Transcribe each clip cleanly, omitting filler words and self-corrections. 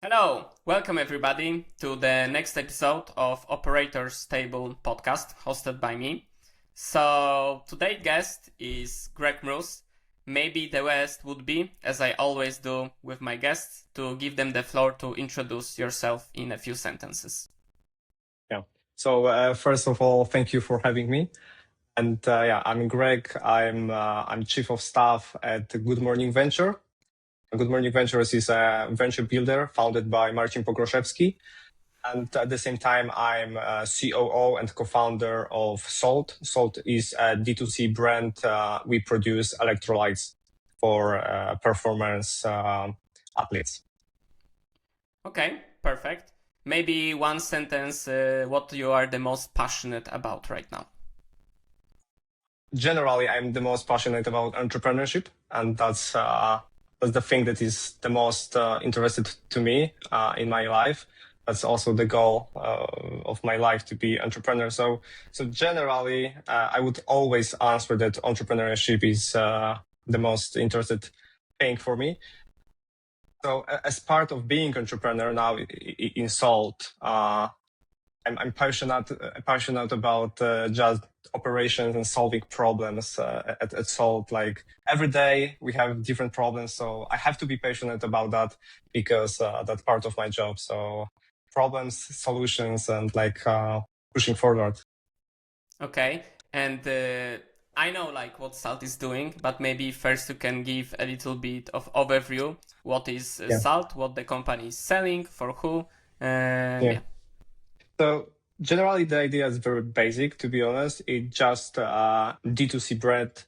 Hello, welcome everybody to the next episode of Operators Table podcast hosted by me. So today's guest is Mróz. Maybe the best would be, as I always do with my guests, to give them the floor to introduce yourself in a few sentences. Yeah. So first of all, thank you for having me. And I'm Greg. I'm chief of staff at Good Morning Venture. Good Morning Ventures is a venture builder founded by Martin Pogroszewski. And at the same time, I'm a COO and co-founder of SALT. SALT is a D2C brand. We produce electrolytes for performance athletes. Okay, perfect. Maybe one sentence, what you are the most passionate about right now. Generally, I'm the most passionate about entrepreneurship, and that's the thing that is the most interested to me in my life. That's also the goal of my life, to be entrepreneur. So generally, I would always answer that entrepreneurship is the most interested thing for me. So as part of being entrepreneur now in SALT, I'm passionate about just operations and solving problems at SALT. Like every day we have different problems, so I have to be passionate about that because that's part of my job. So problems, solutions, and pushing forward. Okay, and I know like what SALT is doing, but maybe first you can give a little bit of overview. What is SALT? What the company is selling for who? Yeah. So generally, the idea is very basic. To be honest, it's just D2C brand.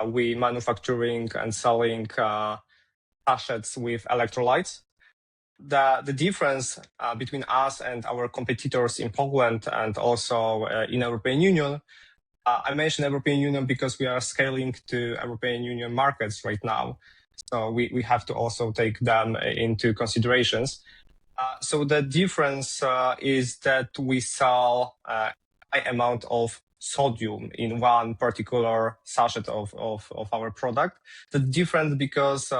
We manufacturing and selling sachets with electrolytes. The difference between us and our competitors in Poland and also in European Union. I mentioned European Union because we are scaling to European Union markets right now. So we have to also take them into considerations. So the difference is that we sell a high amount of sodium in one particular sachet of our product. The difference because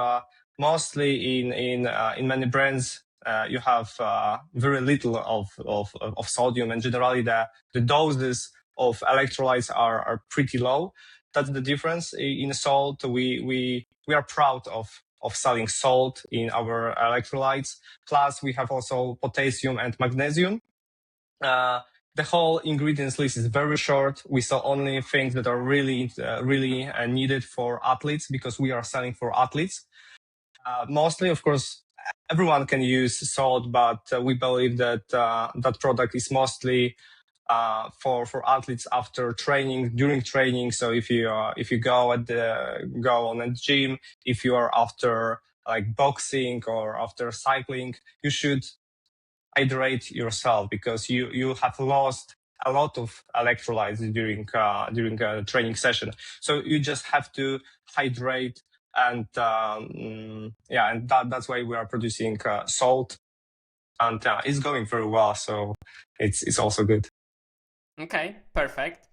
mostly in many brands you have very little of sodium, and generally the doses of electrolytes are pretty low. That's the difference. In SALT, we are proud of selling salt in our electrolytes. Plus, we have also potassium and magnesium. The whole ingredients list is very short. We sell only things that are really needed for athletes because we are selling for athletes. Mostly, of course, everyone can use salt, but we believe that that product is mostly for athletes after training, during training. So if you go on a gym, if you are after like boxing or after cycling, you should hydrate yourself because you have lost a lot of electrolytes during a training session. So you just have to hydrate, and and that's why we are producing salt, and it's going very well. So it's also good. Okay, perfect.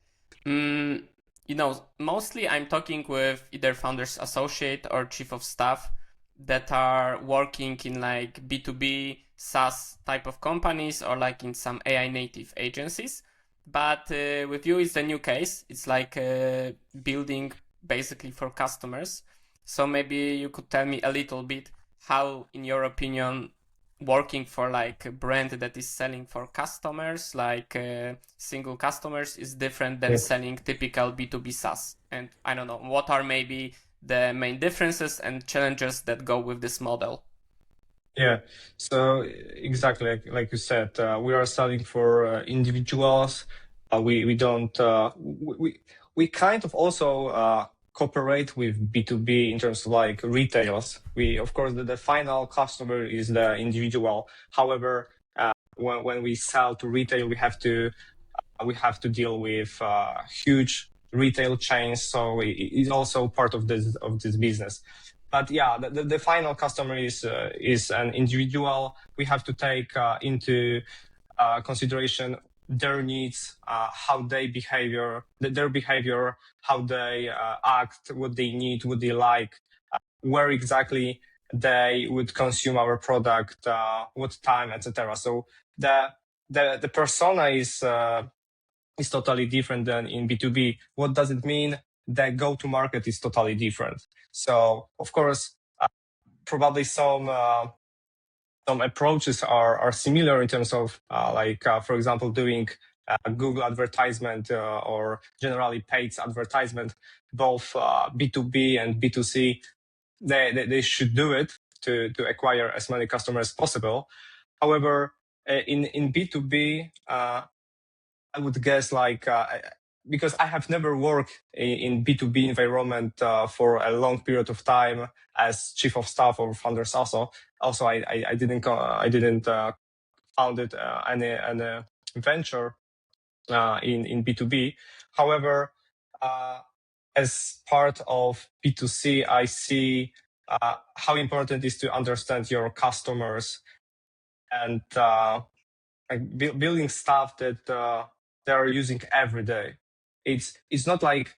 Mostly I'm talking with either founders associate or chief of staff that are working in like B2B SaaS type of companies or like in some AI native agencies. But with you, it's a new case. It's like building basically for customers. So maybe you could tell me a little bit how, in your opinion, working for like a brand that is selling for customers, like single customers, is different than selling typical B2B SaaS. And I don't know, what are maybe the main differences and challenges that go with this model? Yeah, so exactly like you said, we are selling for individuals. We don't we kind of also cooperate with B2B in terms of like retailers. We, of course, the final customer is the individual. However, when we sell to retail, we have to deal with huge retail chains. So it's also part of this business. But yeah, the final customer is an individual. We have to take into consideration their needs, how their behavior, how they act, what they need, what they like, where exactly they would consume our product, what time, etc. So the persona is totally different than in B2B. What does it mean? The go-to-market is totally different. So of course, probably some approaches are similar in terms of for example, doing Google advertisement or generally paid advertisement. Both B2B and B2C, they should do it to acquire as many customers as possible. However, in B2B, I would guess because I have never worked in B2B environment for a long period of time as chief of staff or founders also. Also, I didn't founded any venture in B2B. However, as part of B2C, I see how important it is to understand your customers and building stuff that they are using every day. It's not like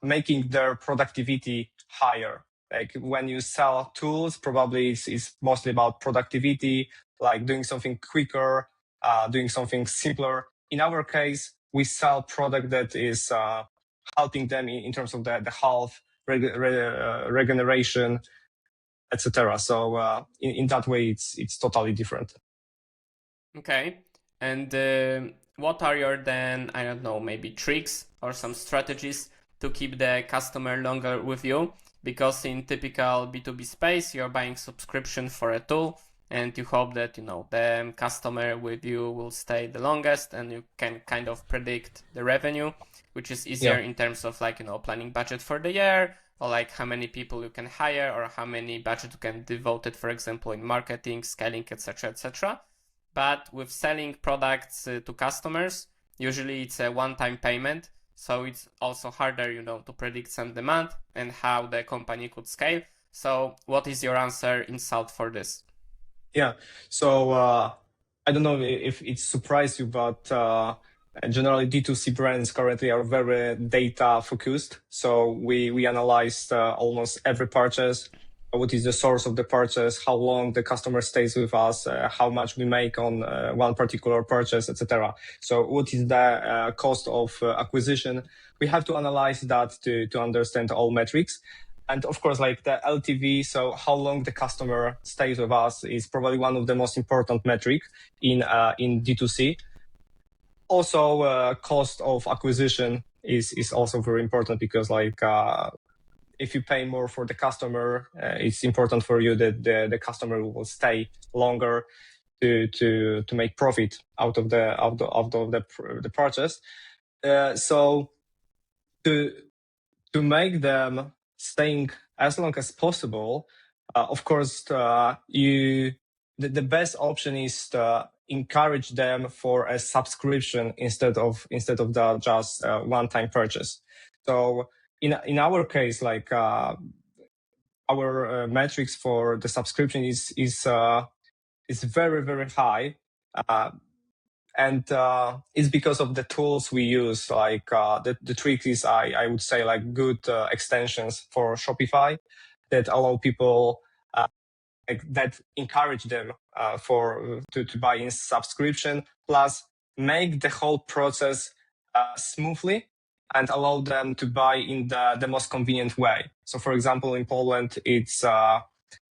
making their productivity higher. Like when you sell tools, probably it's mostly about productivity, like doing something quicker, doing something simpler. In our case, we sell product that is helping them in terms of the health, regeneration, etc. So in that way, it's totally different. Okay. And what are your then, I don't know, maybe tricks or some strategies to keep the customer longer with you? Because in typical B2B space, you're buying subscription for a tool and you hope that, the customer with you will stay the longest and you can kind of predict the revenue, which is easier in terms of planning budget for the year, or like how many people you can hire or how many budget you can devote it, for example, in marketing, scaling, etc., etc. But with selling products to customers, usually it's a one-time payment. So it's also harder, to predict some demand and how the company could scale. So what is your answer in SALT for this? Yeah. So I don't know if it surprised you, but generally D2C brands currently are very data focused. So we analyzed almost every purchase. What is the source of the purchase? How long the customer stays with us? How much we make on one particular purchase, etc. So what is the cost of acquisition? We have to analyze that to understand all metrics. And of course, like the LTV, so how long the customer stays with us is probably one of the most important metric in D2C. Also, cost of acquisition is also very important because if you pay more for the customer, it's important for you that the customer will stay longer to make profit out of the purchase. So to make them staying as long as possible, of course, the best option is to encourage them for a subscription instead of the just one-time purchase. So in our case, our metrics for the subscription is very, very high. And it's because of the tools we use. The trick is, I would say, good extensions for Shopify that allow people that encourage them to buy in subscription, plus make the whole process smoothly and allow them to buy in the most convenient way. So, for example, in Poland, it's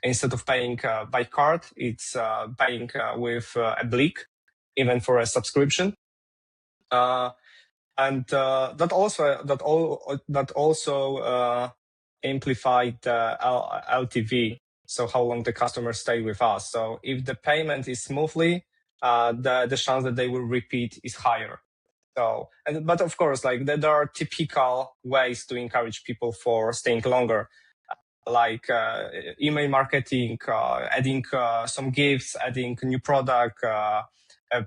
instead of paying by card, it's paying with a Blik, even for a subscription. And that also amplified the LTV, so how long the customers stay with us. So if the payment is smoothly, the chance that they will repeat is higher. So, but of course, there are typical ways to encourage people for staying longer, email marketing, adding some gifts, adding new product,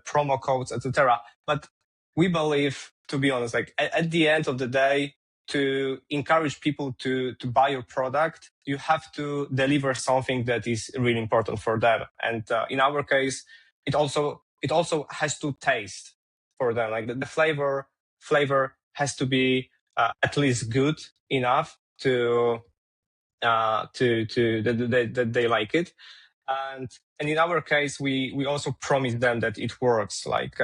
promo codes, etc. But we believe, to be honest, at the end of the day, to encourage people to buy your product, you have to deliver something that is really important for them. And in our case, it also has to taste for them. The flavor has to be at least good enough to that they like it. And in our case, we also promise them that it works. Like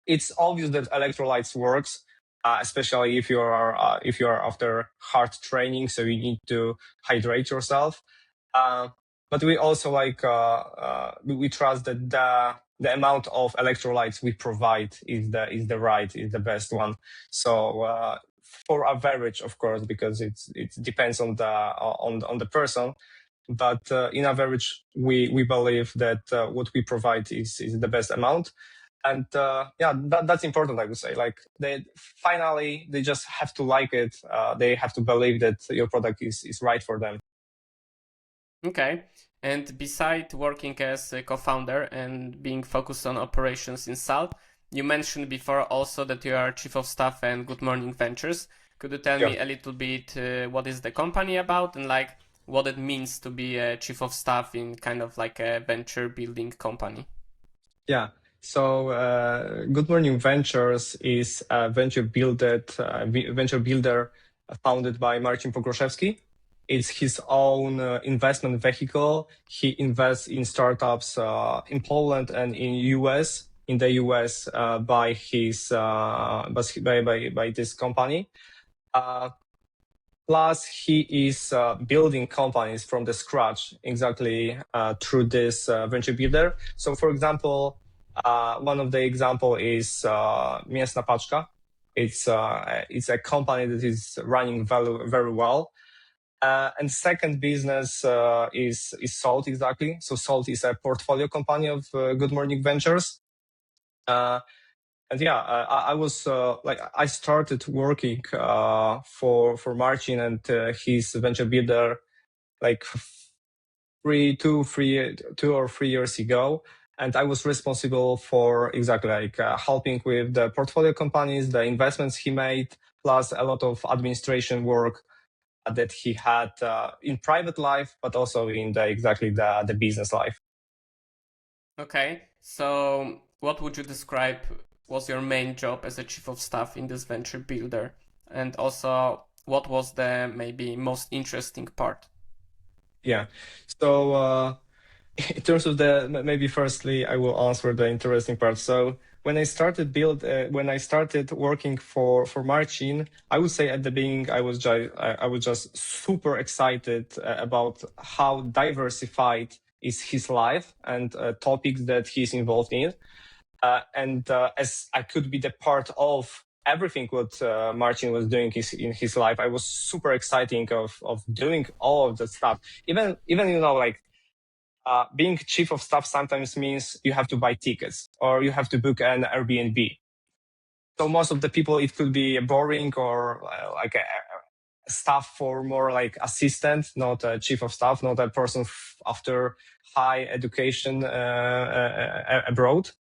it's obvious that electrolytes works, especially if you are after hard training, so you need to hydrate yourself. But we also we trust that the amount of electrolytes we provide is the best one. So for average, of course, because it depends on the person. But in average, we believe that what we provide is the best amount. And that's important, I would say. Like they just have to like it. They have to believe that your product is right for them. Okay. And beside working as a co-founder and being focused on operations in SALT, you mentioned before also that you are chief of staff and Good Morning Ventures. Could you tell me a little bit what is the company about and like what it means to be a chief of staff in kind of like a venture building company? Yeah. So Good Morning Ventures is a venture builder founded by Martin Pogroszewski. It's his own investment vehicle. He invests in startups in Poland and in US. In the US, by this company. Plus, he is building companies from the scratch exactly through this venture builder. So, for example, one of the example is Mięsna Paczka. It's a company that is running very, very well. And second business is Salt, exactly. So Salt is a portfolio company of Good Morning Ventures. And yeah, I was I started working for Martin and his venture builder like 2 or 3 years ago, and I was responsible for exactly helping with the portfolio companies, the investments he made, plus a lot of administration work that he had in private life, but also in the business life. Okay, so what would you describe was your main job as a chief of staff in this venture builder? And also, what was the maybe most interesting part? Yeah. So in terms of maybe firstly, I will answer the interesting part. So when I started working for Marcin, I would say at the beginning I was just super excited about how diversified is his life and topics that he's involved in, and as I could be the part of everything what Martin was doing in his life, I was super exciting of doing all of that stuff. Even being chief of staff sometimes means you have to buy tickets or you have to book an Airbnb. So most of the people, it could be boring or like a staff for more like assistant, not a chief of staff, not a person after high education abroad.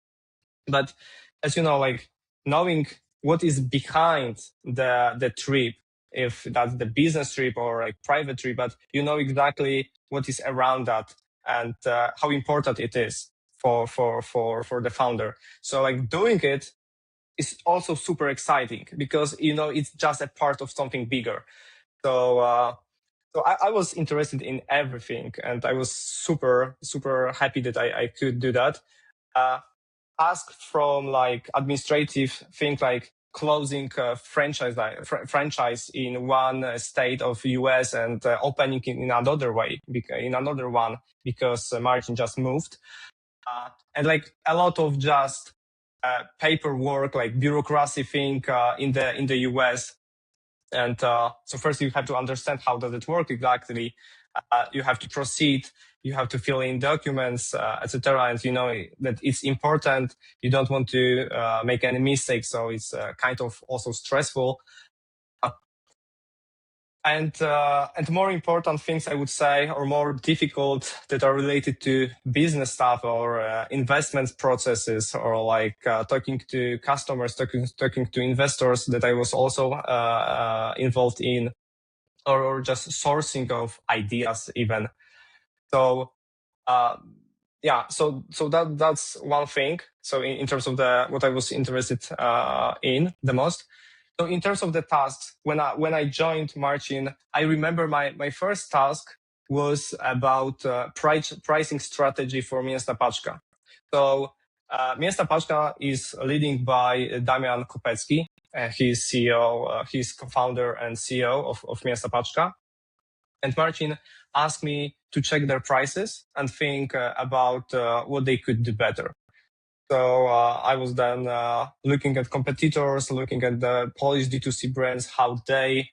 But as you know, like knowing what is behind the trip, if that's the business trip or like private trip, but you know exactly what is around that and how important it is for the founder. So like doing it is also super exciting because you know it's just a part of something bigger. So I was interested in everything, and I was super happy that I could do that. Ask from like administrative thing like closing franchise in one state of US and opening in another one because Martin just moved, and like a lot of just paperwork, like bureaucracy thing in the US. And so first you have to understand how does it work exactly. You have to proceed, you have to fill in documents, etc. And you know that it's important. You don't want to make any mistakes, so it's kind of also stressful. And more important things I would say, or more difficult, that are related to business stuff or investment processes, or like talking to customers, talking to investors, that I was also involved in, or just sourcing of ideas even. So so that's one thing. So in terms of what I was interested in the most. So in terms of the tasks, when I joined Martin, I remember my first task was about pricing strategy for Mięsna Paczka. So Mięsna Paczka is leading by Damian Kopecki. He's CEO, he's co-founder and CEO of Mięsna Paczka. And Martin asked me to check their prices and think about what they could do better. So I was then looking at competitors, looking at the Polish D2C brands, how they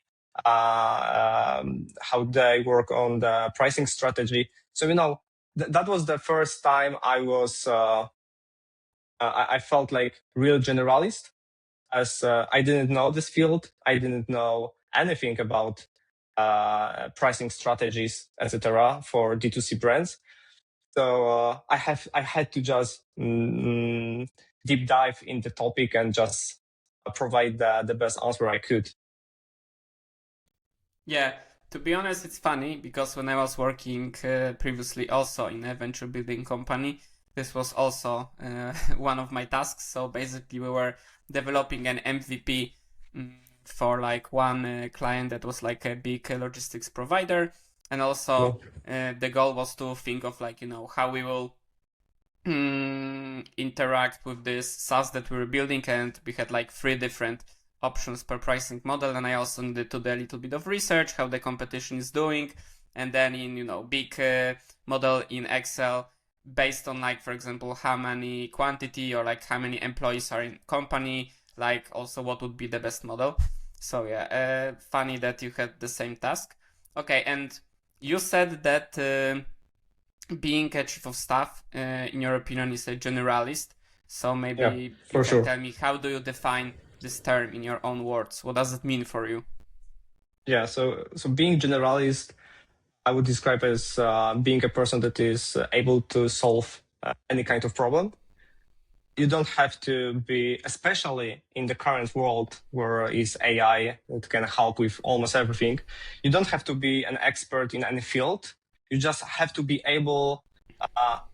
work on the pricing strategy. So that was the first time I was I felt like real generalist, as I didn't know this field. I didn't know anything about pricing strategies, etc. for D2C brands. So I had to just deep dive in the topic and just provide the best answer I could. Yeah, to be honest, it's funny because when I was working previously also in a venture building company, this was also one of my tasks. So basically we were developing an MVP for like one client that was like a big logistics provider. And also the goal was to think of like, how we will interact with this SaaS that we were building. And we had like 3 different options per pricing model. And I also needed to do a little bit of research, how the competition is doing. And then in, big model in Excel, based on like, for example, how many quantity or like how many employees are in company, like also what would be the best model. So yeah, funny that you had the same task. Okay, and you said that being a chief of staff, in your opinion, is a generalist. So maybe you can tell me, how do you define this term in your own words? What does it mean for you? Yeah, so being generalist, I would describe as being a person that is able to solve any kind of problem. You don't have to be, especially in the current world where is AI that can help with almost everything. You don't have to be an expert in any field. You just have to be able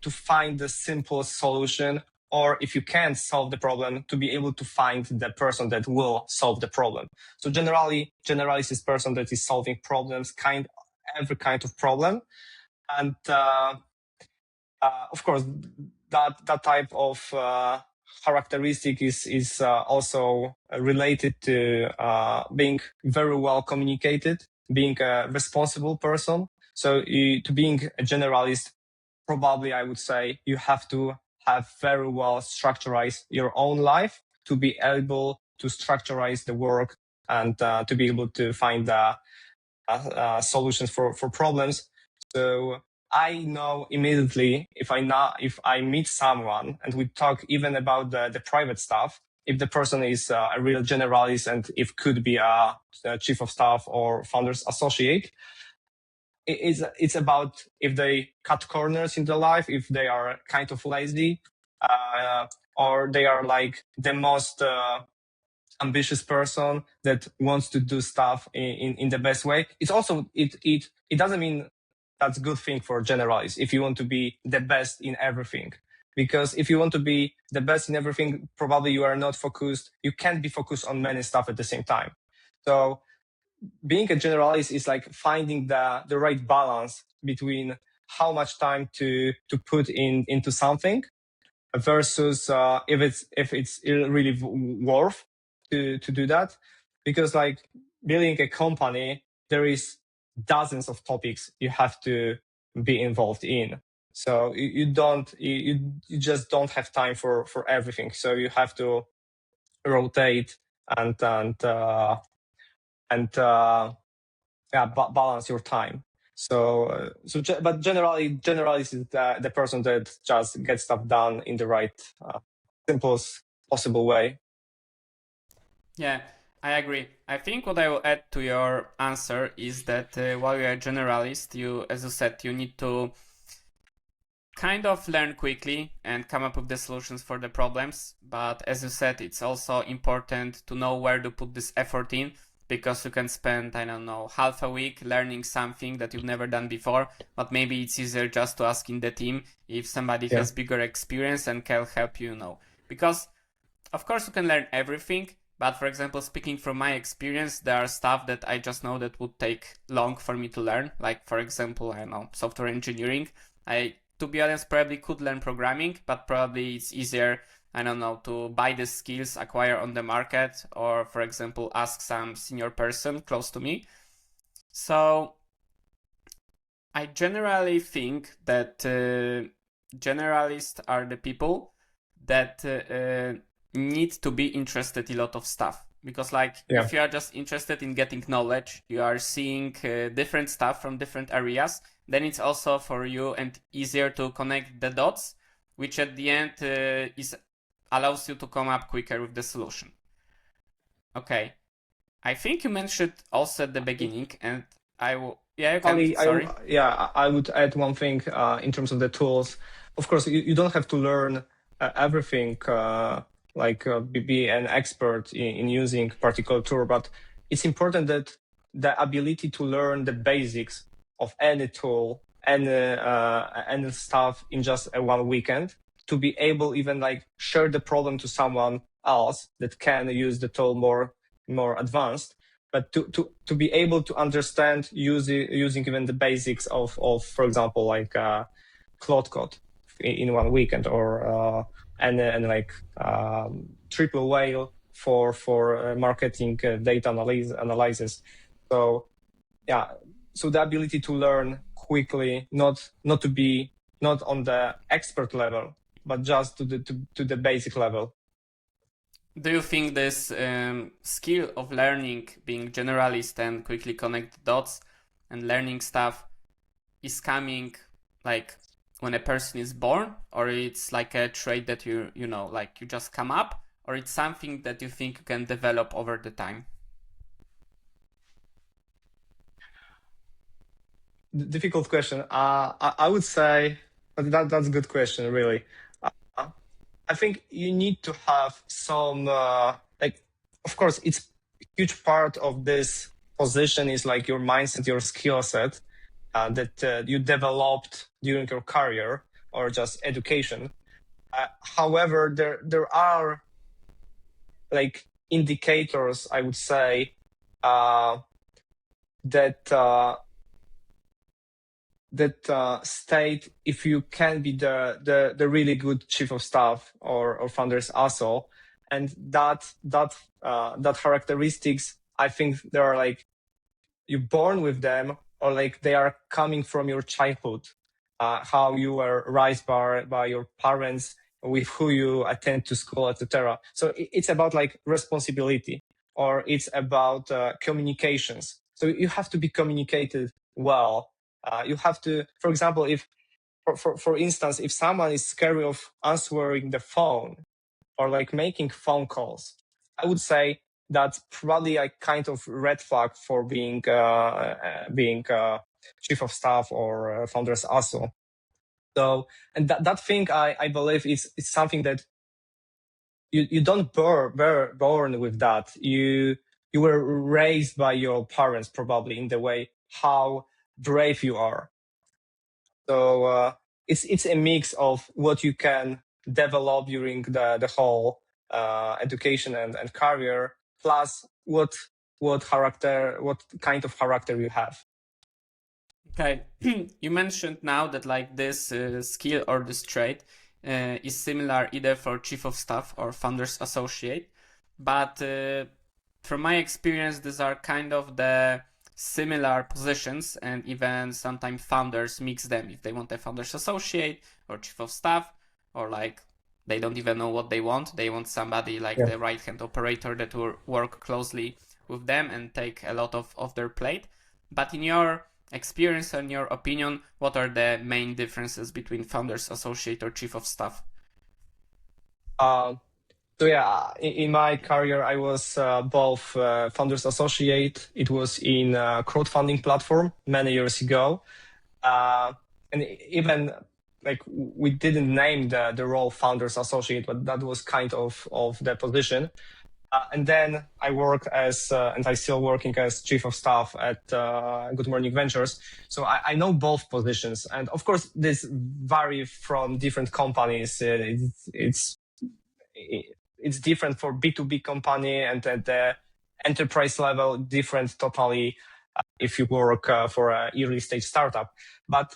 to find the simplest solution, or if you can't solve the problem, to be able to find the person that will solve the problem. So generalist is person that is solving problems, every kind of problem. And of course, that type of characteristic is also related to being very well communicated, being a responsible person. So to being a generalist, probably I would say you have to have very well structured your own life to be able to structurize the work and to be able to find solutions for problems. So I know immediately if I meet someone and we talk even about the private stuff, if the person is a real generalist and if could be a chief of staff or founder's associate, it's about if they cut corners in their life, if they are kind of lazy, or they are like the most ambitious person that wants to do stuff in the best way. It's also it doesn't mean that's a good thing for generalists if you want to be the best in everything. Because if you want to be the best in everything, probably you are not focused. You can't be focused on many stuff at the same time. So being a generalist is like finding the right balance between how much time to put into something versus if it's really worth to do that. Because like building a company, there is dozens of topics you have to be involved in. So you just don't have time for everything. So you have to rotate and balance your time. But generally is the person that just gets stuff done in the right, simplest possible way. Yeah, I agree. I think what I will add to your answer is that while you're a generalist, as you said, you need to kind of learn quickly and come up with the solutions for the problems. But as you said, it's also important to know where to put this effort in, because you can spend, I don't know, half a week learning something that you've never done before, but maybe it's easier just to ask in the team if somebody has bigger experience and can help you, Because of course you can learn everything, But for example, speaking from my experience, there are stuff that I just know that would take long for me to learn. Like for example, I don't know, software engineering. To be honest, probably could learn programming, but probably it's easier, I don't know, to buy the skills, acquire on the market, or for example, ask some senior person close to me. So I generally think that generalists are the people that need to be interested in a lot of stuff, because like if you are just interested in getting knowledge, you are seeing different stuff from different areas, then it's also for you and easier to connect the dots, which at the end allows you to come up quicker with the solution. Okay, I think you mentioned also at the beginning, and I will I would add one thing in terms of the tools. Of course, you don't have to learn everything, be an expert in using particular tool, but it's important that the ability to learn the basics of any tool, any stuff in just a 1 weekend, to be able even like share the problem to someone else that can use the tool more advanced. But to be able to understand using even the basics of for example, like Cloud Code in 1 weekend, or and like triple whale for marketing data analysis. So so the ability to learn quickly, not on the expert level, but just to the basic level. Do you think this skill of learning, being generalist and quickly connect the dots and learning stuff, is coming like when a person is born, or it's like a trait that you just come up, or it's something that you think you can develop over the time? Difficult question. I would say that's a good question, really. I think you need to have some, of course, it's a huge part of this position is like your mindset, your skill set that you developed during your career or just education. However, there are like indicators, I would say, that state if you can be the really good chief of staff or founders also, and that characteristics, I think there are like you're born with them, or like they are coming from your childhood, how you were raised by your parents, with who you attend to school, etc. So it's about like responsibility, or it's about communications. So you have to be communicated well. You have to, for example, if, for instance, if someone is scared of answering the phone or like making phone calls, I would say that's probably a kind of red flag for being chief of staff or founders also. So, and that thing I believe is something that you don't born with that. You were raised by your parents probably in the way how brave you are. So it's a mix of what you can develop during the whole education and career, plus what kind of character you have. Okay, you mentioned now that like this skill or this trait is similar either for chief of staff or founders associate, but from my experience, these are kind of the similar positions, and even sometimes founders mix them if they want a founders associate or chief of staff, or like they don't even know what they want. They want somebody like the right hand operator that will work closely with them and take a lot of their plate. But in your experience and your opinion, what are the main differences between founders associate or chief of staff? So yeah, in my career, I was both founders associate. It was in a crowdfunding platform many years ago, and even like we didn't name the role founders associate, but that was kind of the position. And then I worked as, and I still working as chief of staff at Good Morning Ventures. So I know both positions, and of course this vary from different companies. it's different for B2B company, and at the enterprise level, different totally if you work for a early stage startup. But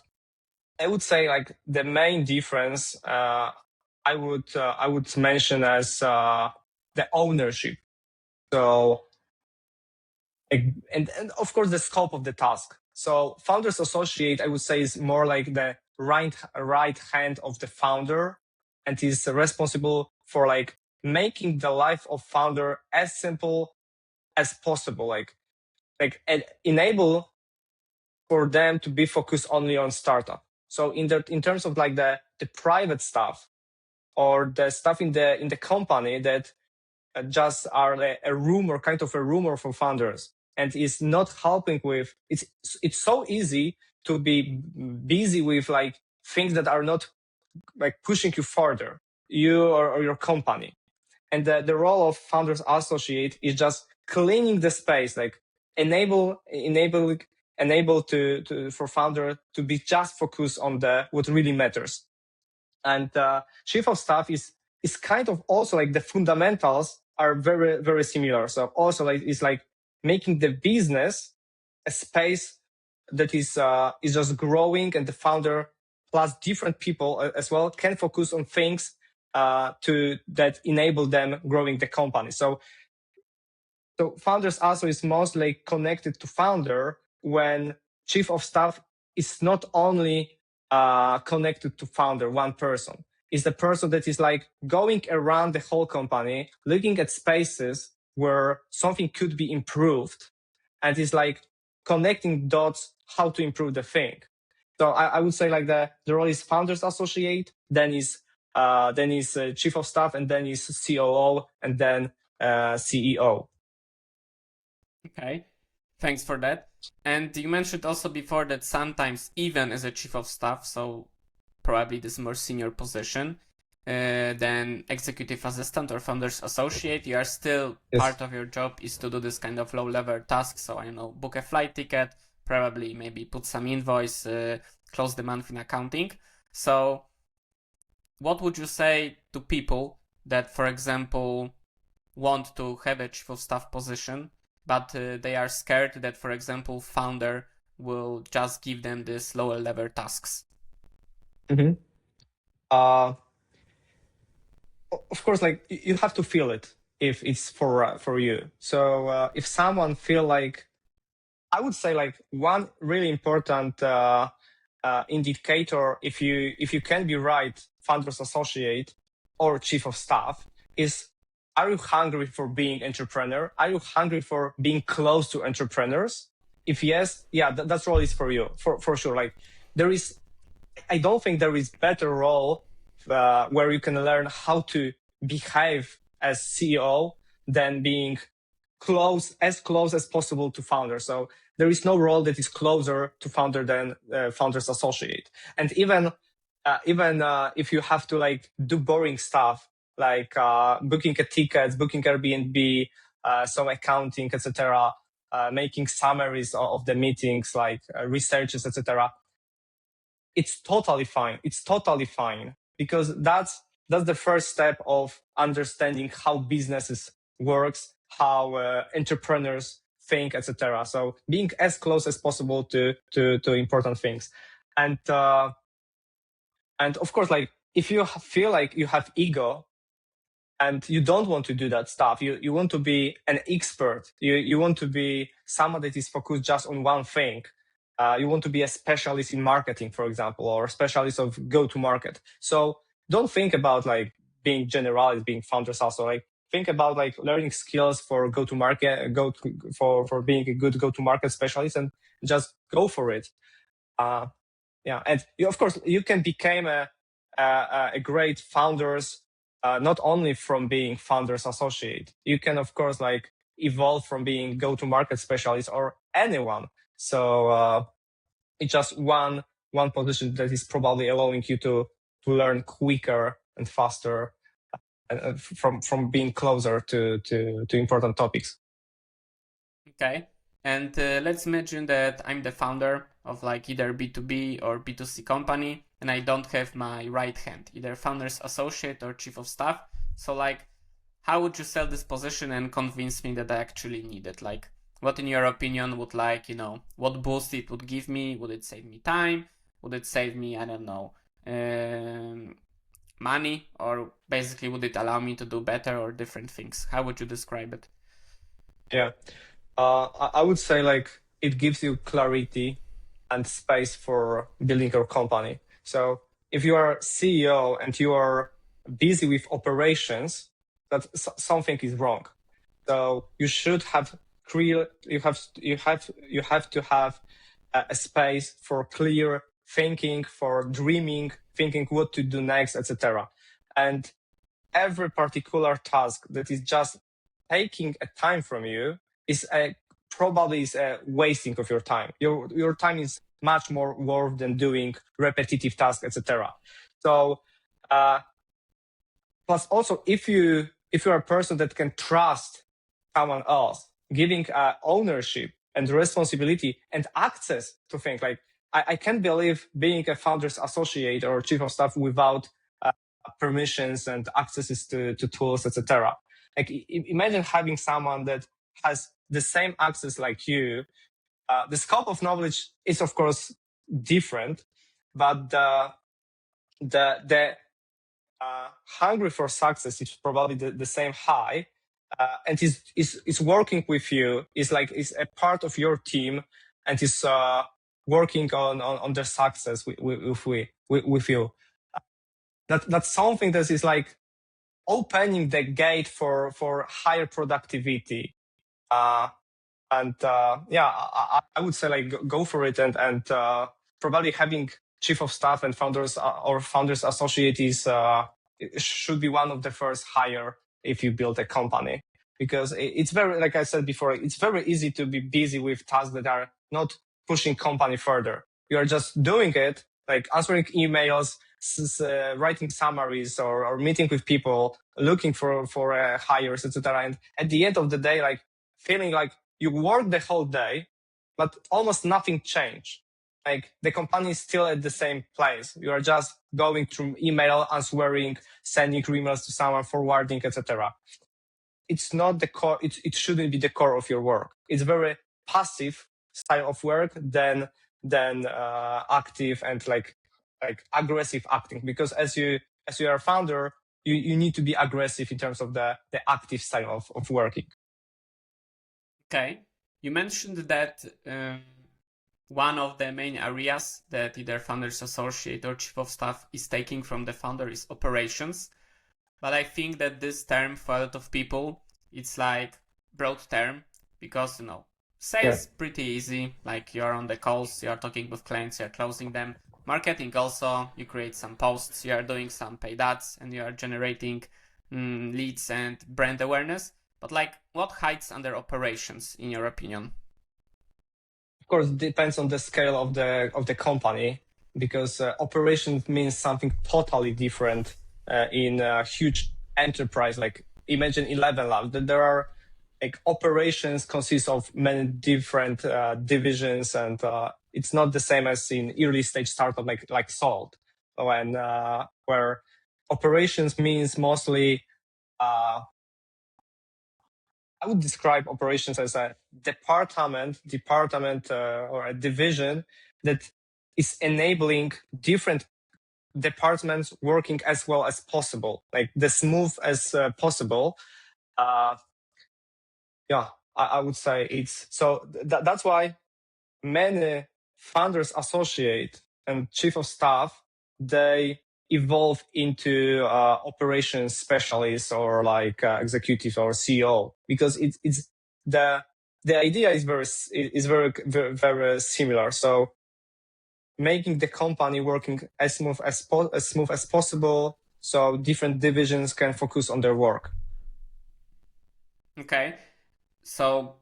I would say like the main difference I would mention as the ownership. So and of course the scope of the task. So founders associate, I would say, is more like the right hand of the founder, and is responsible for like making the life of founder as simple as possible, and enable for them to be focused only on startup. So in terms of like the private stuff or the stuff in the company that just are a rumor, kind of a rumor for founders, and is not helping with, it's so easy to be busy with like things that are not like pushing you further, you or your company. And the role of founders associate is just cleaning the space, like enable to for founder to be just focused on what really matters. And chief of staff is kind of also like the fundamentals are very, very similar. So also like it's like making the business a space that is just growing, and the founder plus different people as well can focus on things that enable them growing the company. So founders also is mostly connected to founder, when chief of staff is not only connected to founder, one person. Is the person that is like going around the whole company, looking at spaces where something could be improved, and is like connecting dots how to improve the thing. So I would say like the role is founders associate, then is chief of staff, and then is COO, and then CEO. Okay, thanks for that. And you mentioned also before that sometimes even as a chief of staff, so probably this more senior position than executive assistant or founder's associate, you are still, Yes. part of your job is to do this kind of low level tasks. So I don't know, book a flight ticket, probably maybe put some invoice, close the month in accounting. So what would you say to people that, for example, want to have a chief of staff position, but they are scared that, for example, founder will just give them these lower level tasks? Mm-hmm. Of course, like you have to feel it if it's for you. So if someone feel like, I would say like one really important indicator, if you can be right founders associate or chief of staff, is, are you hungry for being entrepreneur? Are you hungry for being close to entrepreneurs? If yes, yeah, that role is for you, for sure. Like I don't think there is better role where you can learn how to behave as CEO than being as close as possible to founder. So there is no role that is closer to founder than founders associate. And even if you have to like do boring stuff like booking a ticket, booking Airbnb, some accounting, etc., making summaries of the meetings, like researches, etc., it's totally fine. It's totally fine, because that's the first step of understanding how businesses works, how entrepreneurs think, etc. So being as close as possible to important things, and of course, like if you feel like you have ego and you don't want to do that stuff, you want to be an expert, you want to be someone that is focused just on one thing. You want to be a specialist in marketing, for example, or a specialist of go-to-market. So don't think about like being generalist, being founders also. Like think about like learning skills for go-to-market, for being a good go-to-market specialist, and just go for it. Yeah, and of course you can become a great founders not only from being founders associate. You can of course like evolve from being go-to-market specialist or anyone. So it's just one position that is probably allowing you to learn quicker and faster from being closer to important topics. Okay. And let's imagine that I'm the founder of like either B2B or B2C company, and I don't have my right hand, either founder's associate or chief of staff. So like, how would you sell this position and convince me that I actually need it? Like, what in your opinion would, like, what boost it would give me? Would it save me time? Would it save me, I don't know, money? Or basically, would it allow me to do better or different things? How would you describe it? Yeah. I would say like it gives you clarity and space for building your company. So if you are CEO and you are busy with operations, that something is wrong. So you should have clear. You have to have a space for clear thinking, for dreaming, thinking what to do next, etc. And every particular task that is just taking a time from you is probably is a wasting of your time. Your time is much more worth than doing repetitive tasks, etc. So plus also if you're a person that can trust someone else, giving ownership and responsibility and access to things like I can't believe being a founder's associate or chief of staff without permissions and accesses to tools, etc. Like imagine having someone that has the same access like you. The scope of knowledge is of course different, but the hungry for success is probably the same high, and is working with you, is a part of your team, and is working on their success with you. That's something that is like opening the gate for higher productivity. I would say like go for it, and probably having chief of staff and founders or founders associate is should be one of the first hire if you build a company, because it's very, like I said before, it's very easy to be busy with tasks that are not pushing company further. You are just doing it, like answering emails, writing summaries, or meeting with people, looking for hires, etc. And at the end of the day, like feeling like you work the whole day, but almost nothing changed. Like the company is still at the same place. You are just going through email, answering, sending emails to someone, forwarding, etc. It's not the core. It shouldn't be the core of your work. It's very passive style of work than active and like aggressive acting. Because as you are a founder, you need to be aggressive in terms of the active style of working. Okay. You mentioned that one of the main areas that either founder's associate or chief of staff is taking from the founder is operations. But I think that this term for a lot of people, it's like broad term, because sales pretty easy. Like you're on the calls, you're talking with clients, you're closing them. Marketing also, you create some posts, you're doing some paid ads, and you're generating leads and brand awareness. But like, what hides under operations, in your opinion? Of course, it depends on the scale of the company, because operations means something totally different in a huge enterprise. Like imagine 11 Labs. There are like operations consist of many different divisions, and it's not the same as in early stage startup like Salt, when where operations means mostly. I would describe operations as a department or a division that is enabling different departments working as well as possible, like the smooth as possible. I would say it's so. That's why many founders associate and chief of staff, they evolve into operations specialists or like executive or CEO, because it's the idea is very similar. So making the company working as smooth as possible, so different divisions can focus on their work. Okay, so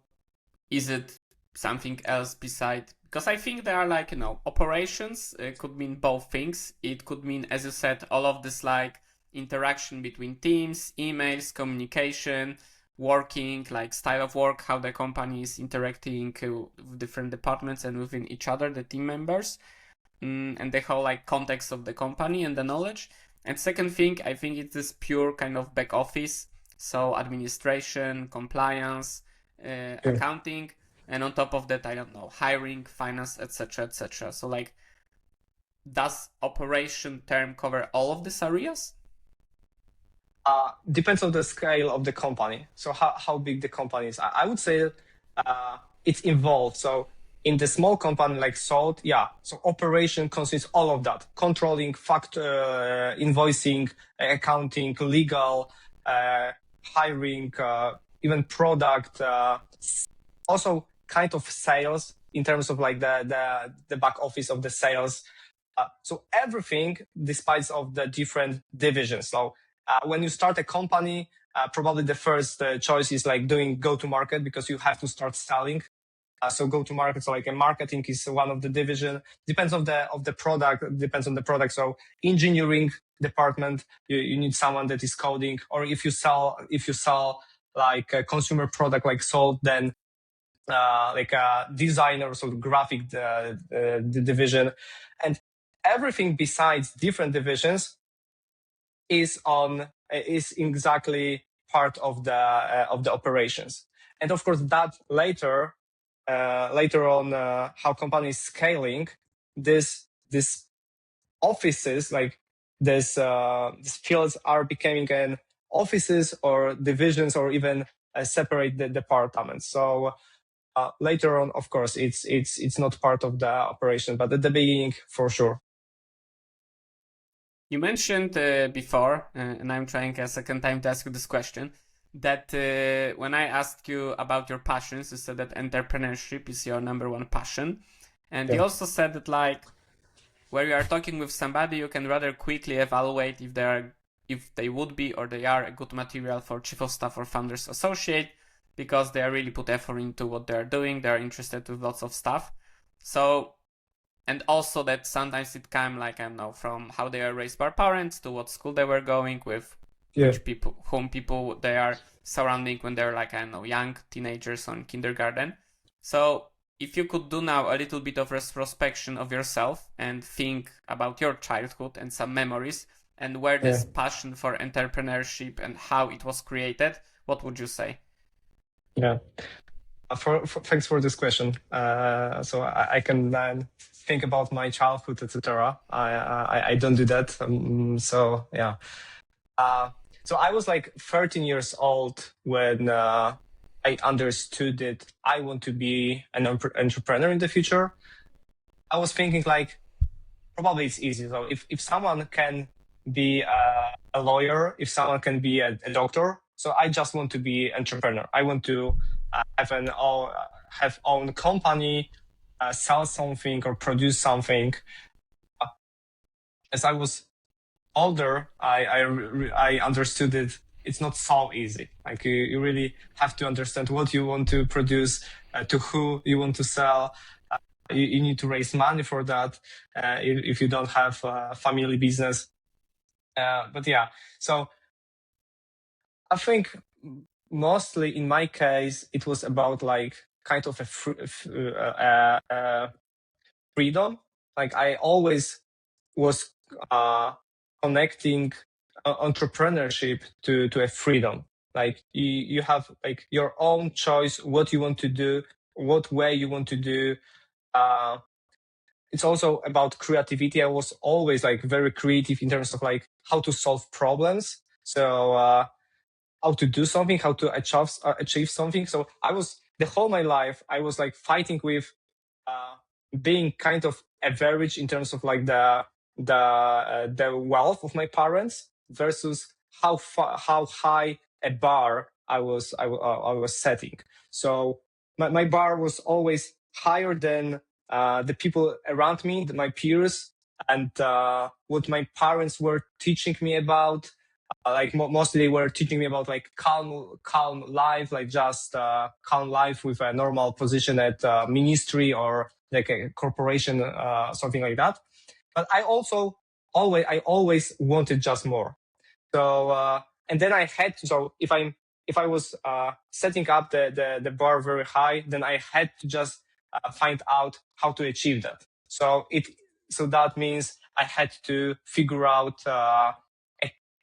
is it something else beside? Because I think there are like, operations could mean both things. It could mean, as you said, all of this like interaction between teams, emails, communication, working, like style of work, how the company is interacting with different departments and within each other, the team members, and the whole like context of the company and the knowledge. And second thing, I think it's this pure kind of back office So administration, compliance, accounting, and on top of that, I don't know, hiring, finance, etc., etc. So like, does operation term cover all of these areas? Depends on the scale of the company. So how big the company is. I would say it's involved. So in the small company like Salt, yeah. So operation consists all of that: controlling, invoicing, accounting, legal, hiring, even product, also kind of sales in terms of like the back office of the sales. So everything, despite of the different divisions. So when you start a company, probably the first choice is like doing go-to-market, because you have to start selling. So go-to-market, so like a marketing is one of the division. Depends of the product. Depends on the product. So engineering department, you need someone that is coding. Or if you sell like a consumer product like Salt, then like a designer, so graphic the division, and everything besides different divisions is exactly part of the operations. And of course, that later on, how companies scaling this offices, like these fields are becoming an offices or divisions, or even separate the departments. So later on, of course, it's not part of the operation, but at the beginning, for sure. You mentioned before, and I'm trying a second time to ask you this question, that when I asked you about your passions, you said that entrepreneurship is your number one passion. And you also said that like, where you are talking with somebody, you can rather quickly evaluate if they would be or they are a good material for chief of staff or founders associate, because they are really put effort into what they're doing. They're interested with lots of stuff. So, and also that sometimes it came like, I don't know, from how they are raised by parents to what school they were going with, whom people they are surrounding when they're like, I don't know, young teenagers on kindergarten. So if you could do now a little bit of retrospection of yourself and think about your childhood and some memories, and where this passion for entrepreneurship and how it was created, what would you say? Yeah. Thanks for this question. So I can then think about my childhood, etc. I don't do that. So yeah. So I was like 13 years old when I understood that I want to be an entrepreneur in the future. I was thinking like, probably it's easy. So if someone can be a lawyer, if someone can be a doctor, so I just want to be entrepreneur. I want to have own company, sell something or produce something. As I was older, I understood that it's not so easy. Like you really have to understand what you want to produce, to who you want to sell. You need to raise money for that if you don't have a family business. But yeah, so I think mostly in my case, it was about like kind of a freedom. Like I always was connecting entrepreneurship to a freedom. Like you have like your own choice, what you want to do, what way you want to do. It's also about creativity. I was always like very creative in terms of like how to solve problems. So how to do something, how to achieve something. So I was the whole my life, I was like fighting with being kind of average in terms of like the wealth of my parents versus how high a bar I was setting. So my bar was always higher than the people around me, my peers, and what my parents were teaching me about. Like mostly they were teaching me about like calm life, like just calm life with a normal position at ministry or like a corporation, something like that. But I always wanted just more. So and then I had to. So if I was setting up the bar very high, then I had to just find out how to achieve that. So that means I had to figure out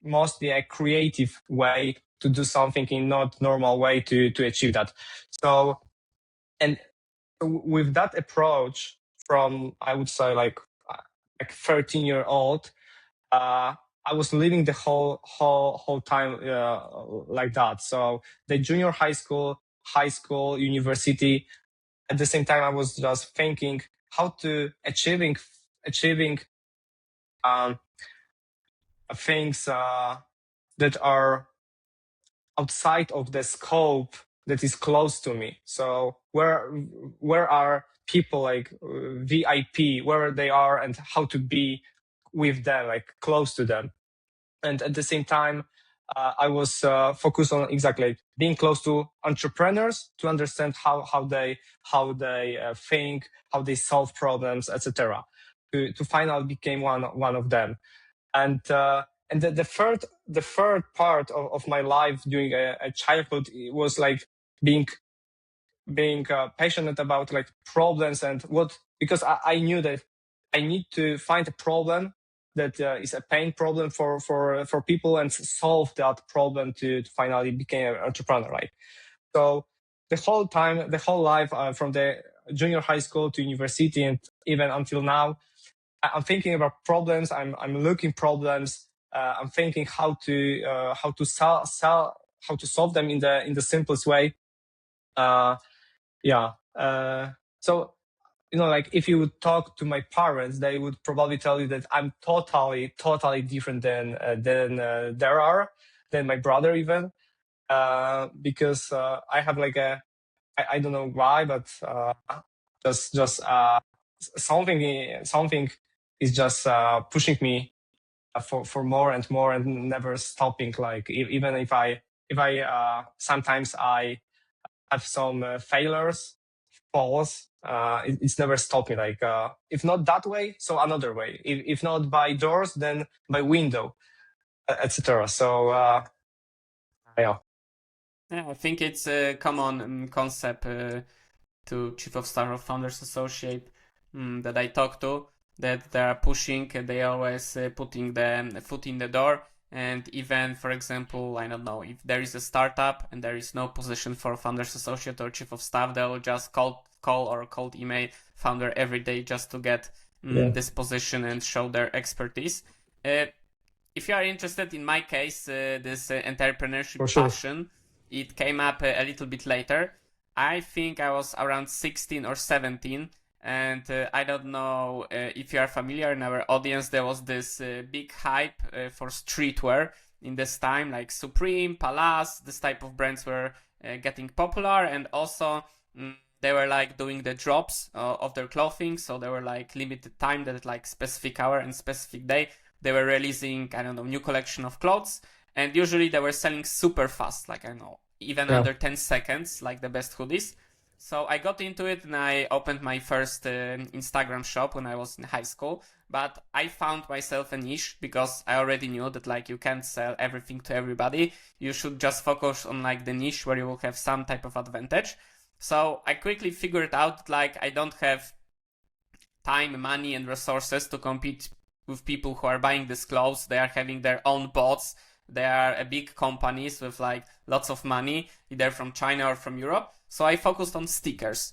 mostly a creative way do something in not normal way to achieve that. So, and with that approach from, I would say like 13-year-old, I was living the whole time like that. So the junior high school, university. At the same time, I was just thinking how to achieving things that are outside of the scope that is close to me. So where are people like VIP, where they are, and how to be with them, like close to them. And at the same time, I was focused on exactly being close to entrepreneurs to understand how they think, how they solve problems, etc. To finally became one of them. And the third part of my life during a childhood was like being passionate about like problems and what, because I knew that I need to find a problem that is a pain problem for people and solve that problem to finally become an entrepreneur, right? So the whole life from the junior high school to university and even until now, I'm thinking about problems. I'm looking problems. I'm thinking how to solve them in the simplest way. Yeah. So like if you would talk to my parents, they would probably tell you that I'm totally different than my brother even, because I have like I don't know why, but just something is just pushing me for more and more and never stopping. Like even if I sometimes I have some failures, falls, it's never stopped me. Like if not that way, so another way. If not by doors, then by window, etc. So yeah. Yeah, I think it's a common concept to chief of staff or founders associate that I talk to, that they are pushing, they always putting the foot in the door. And even, for example, I don't know, if there is a startup and there is no position for founders associate or chief of staff, they'll just call or cold email founder every day just to get this position and show their expertise. If you are interested, in my case, this entrepreneurship passion, it came up a little bit later. I think I was around 16 or 17, and I don't know if you are familiar. In our audience, there was this big hype for streetwear in this time, like Supreme, Palace, this type of brands were getting popular, and also they were like doing the drops of their clothing, so they were like limited time, that like specific hour and specific day they were releasing, I don't know, new collection of clothes, and usually they were selling super fast, like I don't know, even under 10 seconds, like the best hoodies. So I got into it and I opened my first Instagram shop when I was in high school. But I found myself a niche because I already knew that like you can't sell everything to everybody. You should just focus on like the niche where you will have some type of advantage. So I quickly figured out that like I don't have time, money, and resources to compete with people who are buying these clothes. They are having their own bots. They are big companies with like lots of money, either from China or from Europe. So I focused on stickers.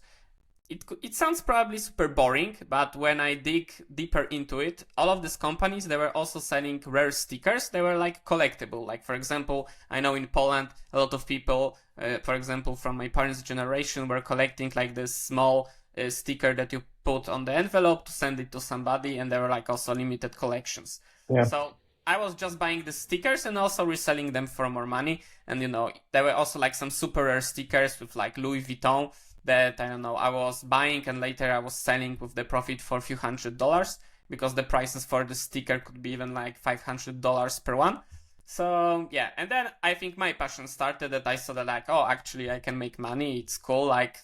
It sounds probably super boring, but when I dig deeper into it, all of these companies, they were also selling rare stickers. They were like collectible. Like, for example, I know in Poland, a lot of people, for example, from my parents' generation, were collecting like this small sticker that you put on the envelope to send it to somebody, and there were like also limited collections. Yeah. So I was just buying the stickers and also reselling them for more money. And there were also like some super rare stickers with like Louis Vuitton that I don't know, I was buying and later I was selling with the profit for a few $100s, because the prices for the sticker could be even like $500 per one. So yeah, and then I think my passion started, that I saw that like, oh, actually I can make money, it's cool. Like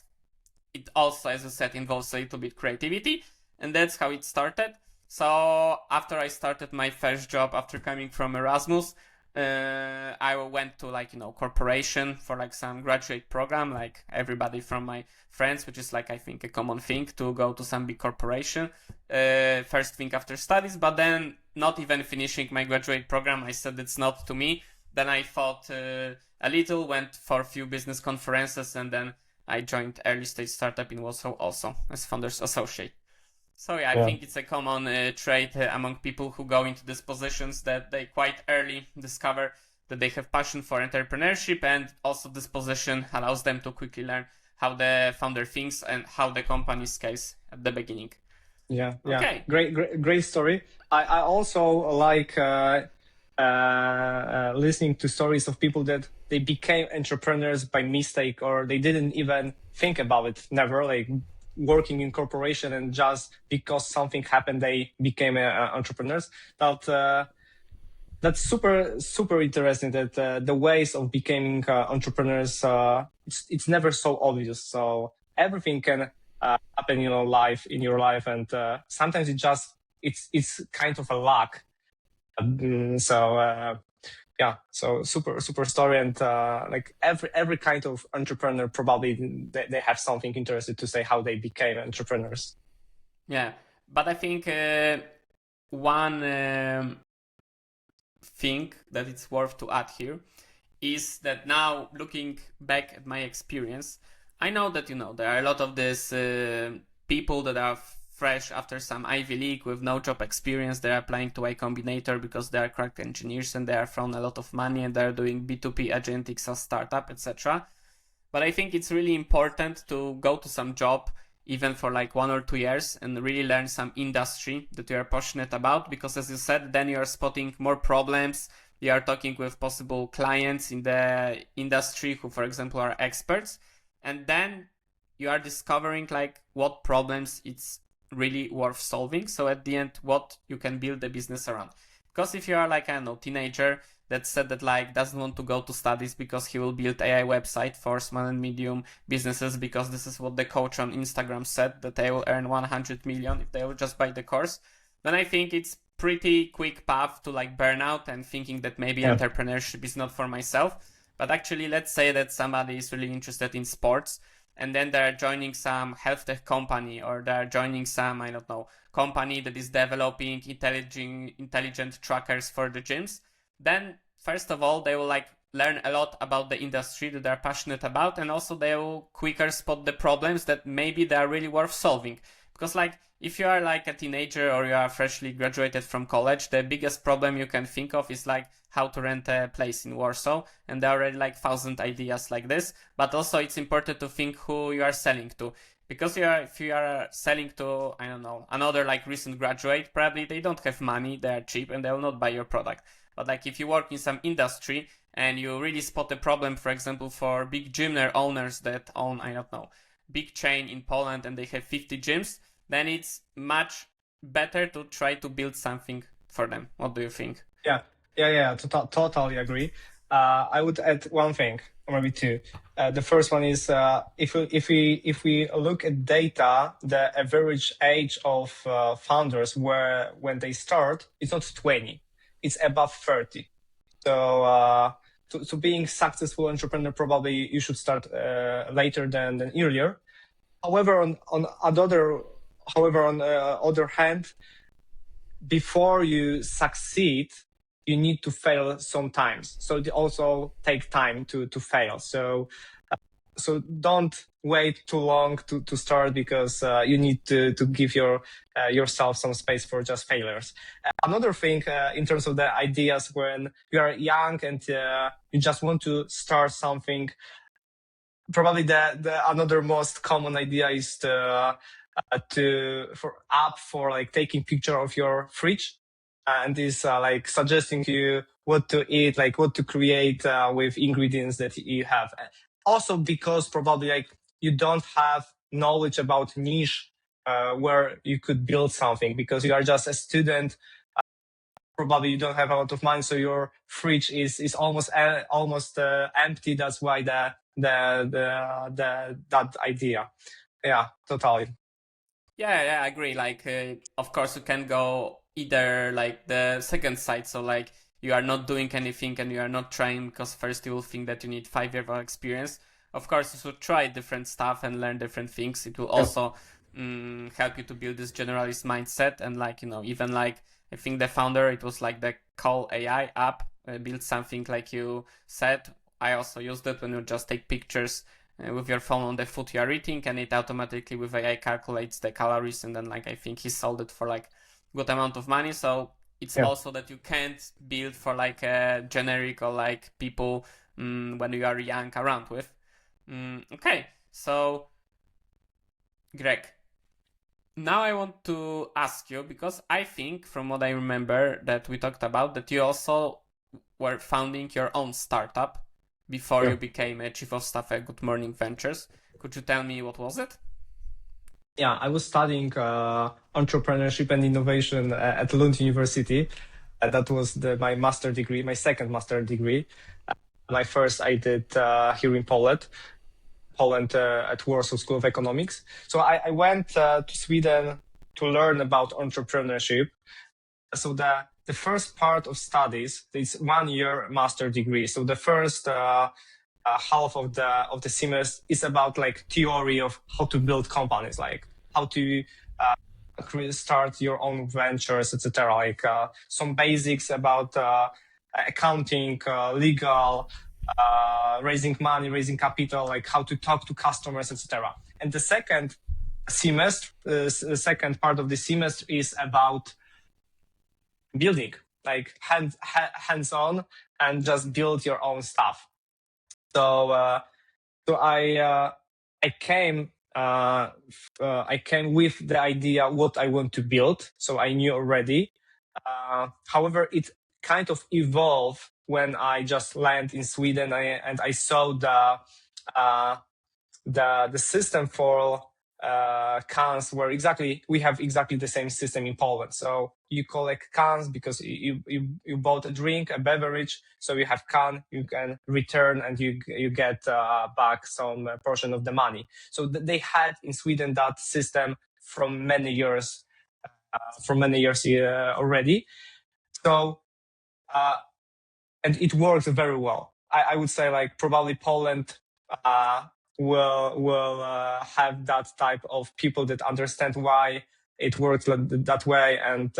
it also, as I said, involves a little bit creativity, and that's how it started. So after I started my first job after coming from Erasmus, I went to like, corporation for like some graduate program, like everybody from my friends, which is like, I think a common thing to go to some big corporation, first thing after studies. But then not even finishing my graduate program, I said it's not to me, Then I thought a little, went for a few business conferences, and then I joined early stage startup in Warsaw also as founders associate. So yeah, I Yeah. think it's a common trait among people who go into these positions, that they quite early discover that they have passion for entrepreneurship, and also this position allows them to quickly learn how the founder thinks and how the company scales at the beginning. Yeah, yeah. Okay. Great story. I also like listening to stories of people that they became entrepreneurs by mistake, or they didn't even think about it, never like working in corporation, and just because something happened, they became entrepreneurs. That's super interesting. That the ways of becoming entrepreneurs, it's never so obvious. So everything can happen in your life, and sometimes it's kind of a luck. Yeah, so super story, and like every kind of entrepreneur, probably they have something interesting to say how they became entrepreneurs. Yeah, but I think one thing that it's worth to add here is that now, looking back at my experience, I know that there are a lot of these people that are fresh after some Ivy League with no job experience. They're applying to Y Combinator because they are crack engineers and they are thrown a lot of money and they're doing B2B agentic SaaS startup, etc. But I think it's really important to go to some job, even for like 1 or 2 years, and really learn some industry that you are passionate about, because as you said, then you are spotting more problems. You are talking with possible clients in the industry who, for example, are experts, and then you are discovering like what problems it's really worth solving. So at the end, what you can build the business around. Because if you are like, I don't know, teenager that said that like doesn't want to go to studies because he will build AI website for small and medium businesses, because this is what the coach on Instagram said, that they will earn 100 million if they will just buy the course, then I think it's pretty quick path to like burnout and thinking that maybe entrepreneurship is not for myself. But actually, let's say that somebody is really interested in sports, and then they're joining some health tech company, or they're joining some, I don't know, company that is developing intelligent trackers for the gyms. Then first of all, they will like learn a lot about the industry that they're passionate about, and also they will quicker spot the problems that maybe they are really worth solving. Because like if you are like a teenager or you are freshly graduated from college, the biggest problem you can think of is like how to rent a place in Warsaw, and there are already like 1,000 ideas like this. But also it's important to think who you are selling to, because if you are selling to, I don't know, another like recent graduate, probably they don't have money, they are cheap, and they will not buy your product. But like if you work in some industry and you really spot a problem, for example, for big gym owners that own, I don't know, big chain in Poland and they have 50 gyms, then it's much better to try to build something for them. What do you think? Yeah. Totally agree. I would add one thing, or maybe two. The first one is if we look at data, the average age of founders when they start, it's not 20, it's above 30. So to being successful entrepreneur, probably you should start later than earlier. However, on other hand, before you succeed, you need to fail sometimes. So it also take time to fail. So don't wait too long to start, because you need to give yourself some space for just failures. Another thing in terms of the ideas, when you are young and you just want to start something, probably the another most common idea is for like taking picture of your fridge, and is like suggesting you what to eat, like what to create with ingredients that you have. Also because probably like you don't have knowledge about niche where you could build something, because you are just a student. Probably you don't have a lot of money, so your fridge is almost empty. That's why that idea. Yeah, totally. Yeah, I agree. Like, of course, you can go either like the second side. So like you are not doing anything and you are not trying, because first you will think that you need 5 years of experience. Of course, you should try different stuff and learn different things. It will also help you to build this generalist mindset. And like, even like, I think the founder, it was like the Call AI app build something like you said. I also used it when you just take pictures with your phone on the food you are eating, and it automatically with AI calculates the calories, and then like I think he sold it for like good amount of money. So it's Yeah. also that you can't build for like a generic or like people when you are young around with. Okay, so Greg, now I want to ask you, because I think from what I remember that we talked about, that you also were founding your own startup before Yeah. you became a chief of staff at Good Morning Ventures. Could you tell me what was it? Yeah, I was studying entrepreneurship and innovation at Lund University. That was my master degree, my second master degree. My first I did here in Poland at Warsaw School of Economics. So I went to Sweden to learn about entrepreneurship. So the first part of studies is 1 year master degree. So the first half of the semester is about like theory of how to build companies, like how to start your own ventures, etc. Like some basics about accounting, legal, raising money, raising capital, like how to talk to customers, etc. And the second semester, the second part of the semester is about building, like hands-on, and just build your own stuff. So I came I came with the idea what I want to build, so I knew already. However, it kind of evolved when I just landed in Sweden and I saw the system for cans where we have exactly the same system in Poland. So you collect cans because you bought a drink, a beverage. So you have can, you can return and you get back some portion of the money. So they had in Sweden that system from many years already. So and it works very well. I would say like probably Poland will have that type of people that understand why it works that way, and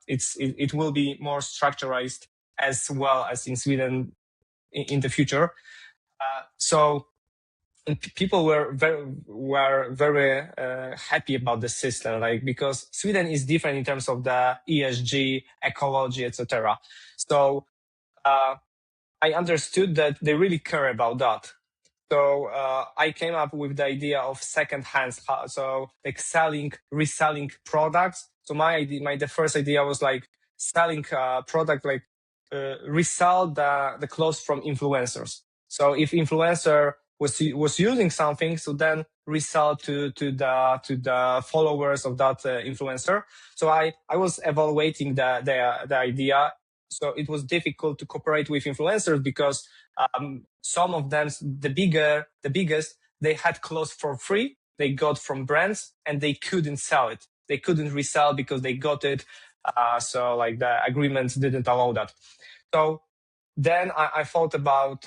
it will be more structured as well as in Sweden in the future. So people were very happy about the system, like because Sweden is different in terms of the ESG, ecology, etc. So I understood that they really care about that. So I came up with the idea of second hands, so like reselling products. So the first idea was like selling product, like resell the clothes from influencers. So if influencer was using something, so then resell to the followers of that influencer. So I was evaluating the idea. So it was difficult to cooperate with influencers because some of them, the biggest, they had clothes for free. They got from brands and they couldn't sell it. They couldn't resell because they got it. So like the agreements didn't allow that. So then I thought about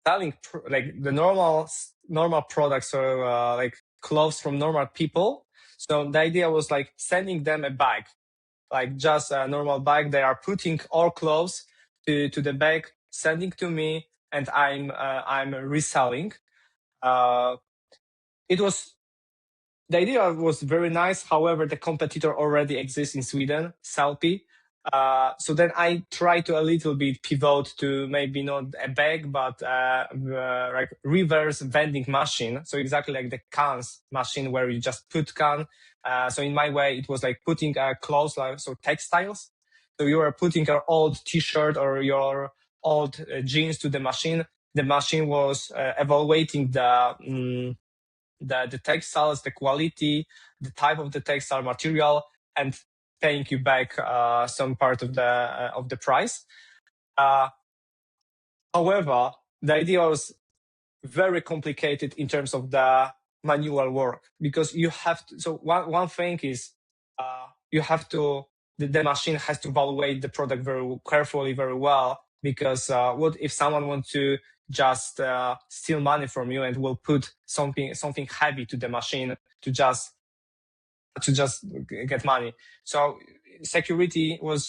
selling like the normal products, or like clothes from normal people. So the idea was like sending them a bag, like just a normal bag. They are putting all clothes to the bag, sending to me, and I'm reselling. It was The idea was very nice. However, the competitor already exists in Sweden, Salty. So then I tried to a little bit pivot to maybe not a bag, but like reverse vending machine. So exactly like the cans machine where you just put can. So in my way, it was like putting clothes, like so textiles. So you are putting your old T-shirt or your old jeans to the machine. The machine was evaluating the textiles, the quality, the type of the textile material, and paying you back some part of the price. However, the idea was very complicated in terms of the manual work, because you have to. So one thing is you have to. The machine has to evaluate the product very carefully, very well, because what if someone wants to just steal money from you and will put something heavy to the machine to just get money. So security was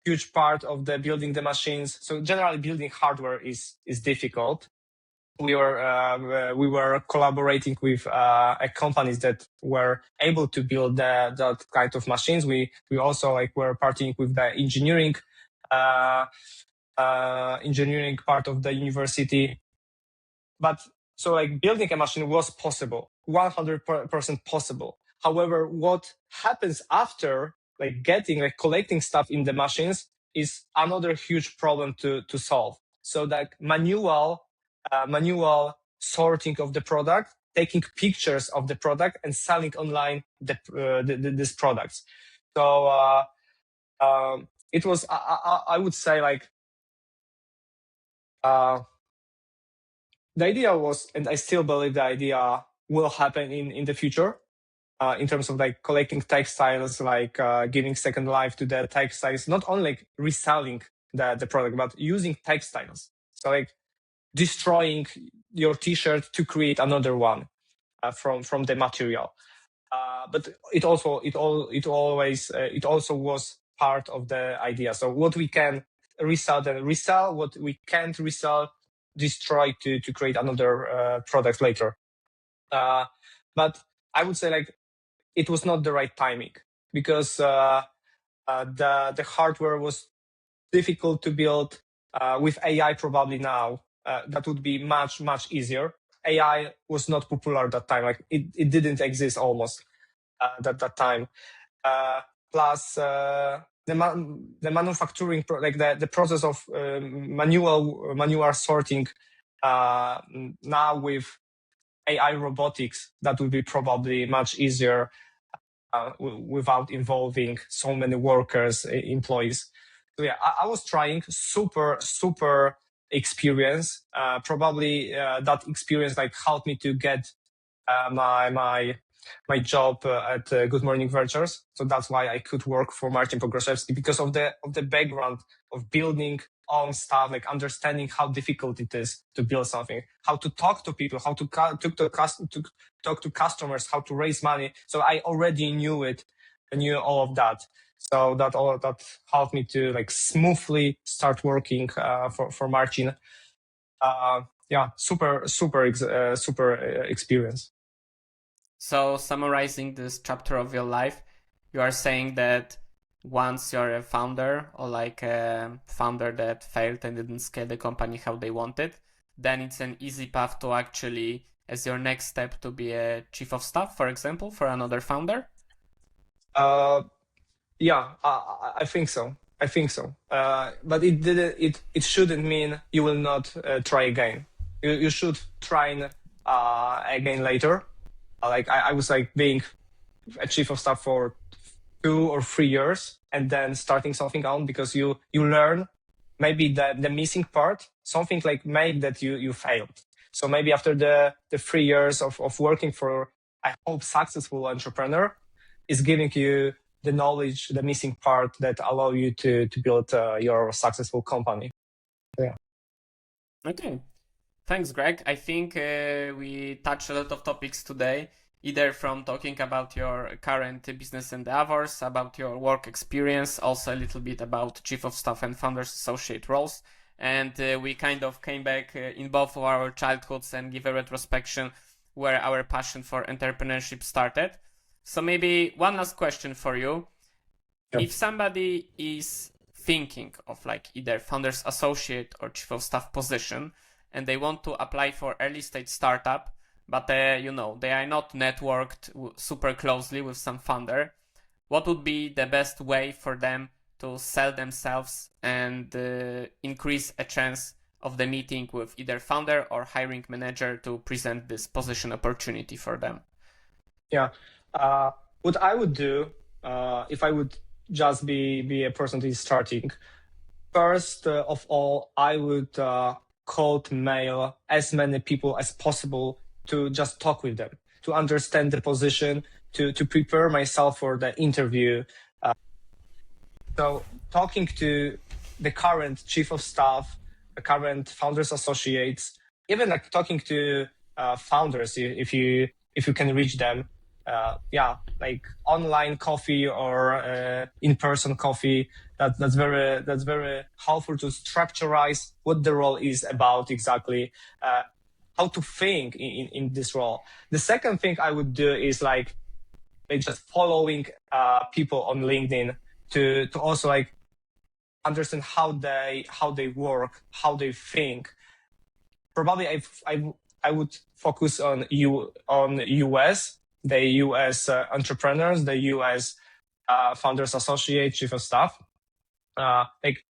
huge part of the building the machines. So generally, building hardware is difficult. We were collaborating with companies that were able to build that kind of machines. We also were partnering with the engineering part of the university. But so building a machine was possible, 100% possible. However, what happens after collecting stuff in the machines is another huge problem to solve. So manual sorting of the product, taking pictures of the product and selling online these products. So it was, I would say, the idea was, and I still believe the idea will happen in the future, in terms of collecting textiles, giving second life to the textiles, not only reselling the product, but using textiles. So destroying your t-shirt to create another one from the material. But it also was part of the idea. So what we can resell, then resell. What we can't resell, destroy to create another product later. But I would say it was not the right timing, because the hardware was difficult to build. With AI, probably now that would be much easier. AI was not popular at that time. It didn't exist almost at that time. Plus the manufacturing, the process of manual sorting. Now with AI robotics, that would be probably much easier without involving so many workers, employees. So yeah, I was trying super experience. Probably that experience helped me to get my job at Good Morning Ventures. So that's why I could work for Martin Pogroszewski, because of the background of building own stuff, understanding how difficult it is to build something, how to talk to people, how to talk to customers, how to raise money. So I already knew all of that. So that helped me to smoothly start working for Martin. Yeah, super experience. So summarizing this chapter of your life, you are saying that once you're a founder, or a founder that failed and didn't scale the company how they wanted, then it's an easy path to actually, as your next step, to be a chief of staff, for example, for another founder? Yeah, I think so. But it shouldn't mean you will not try again. You should try again later. I was being a chief of staff for 2 or 3 years and then starting something on, because you learn maybe the missing part, something maybe that you failed. So maybe after the 3 years of working for, I hope, successful entrepreneur, is giving you the knowledge, the missing part that allow you to build your successful company. Yeah. Okay. Thanks, Greg. I think we touched a lot of topics today, either from talking about your current business endeavors, about your work experience, also a little bit about chief of staff and founders associate roles. And we kind of came back in both of our childhoods and give a retrospection where our passion for entrepreneurship started. So maybe one last question for you. Yep. If somebody is thinking of either founders associate or chief of staff position, and they want to apply for early stage startup, but they are not networked super closely with some founder, what would be the best way for them to sell themselves and increase a chance of the meeting with either founder or hiring manager to present this position opportunity for them? Yeah. What I would do, if I would just be a person who is starting, first of all, I would cold mail as many people as possible to just talk with them, to understand the position, to prepare myself for the interview. So talking to the current chief of staff, the current founders associates, even talking to founders, if you can reach them, online coffee or in-person coffee That's very helpful to structurize what the role is about exactly, how to think in this role. The second thing I would do is like just following people on LinkedIn to also like understand how they work, how they think. Probably I would focus on US, the US entrepreneurs, the US founders associate, chief of staff. Like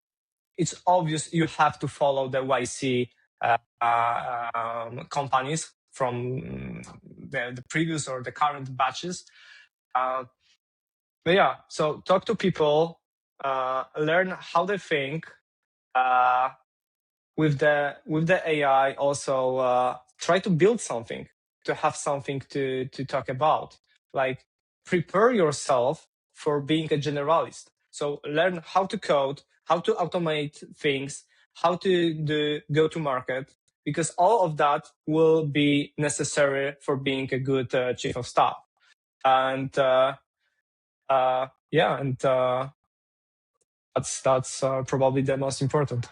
it's obvious you have to follow the YC companies from the previous or the current batches. But yeah, so talk to people, learn how they think. With the AI, also try to build something, to have something to talk about. Like prepare yourself for being a generalist. So learn how to code, how to automate things, how to do go to market, because all of that will be necessary for being a good chief of staff. And that's probably the most important.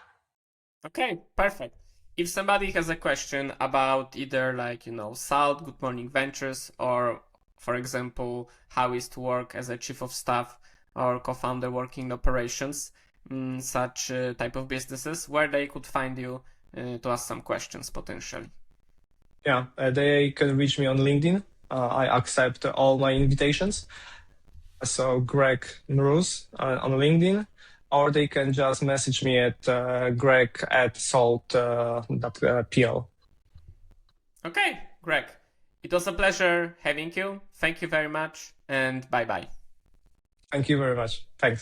Okay, perfect. If somebody has a question about either like, SALT, Good Morning Ventures, or for example, how is to work as a chief of staff or co-founder working in operations, such type of businesses, where they could find you to ask some questions potentially. Yeah, they can reach me on LinkedIn. I accept all my invitations. So Greg Mróz on LinkedIn, or they can just message me at greg@salt.pl. Okay, Greg. It was a pleasure having you. Thank you very much, and bye-bye. Thank you very much. Thanks.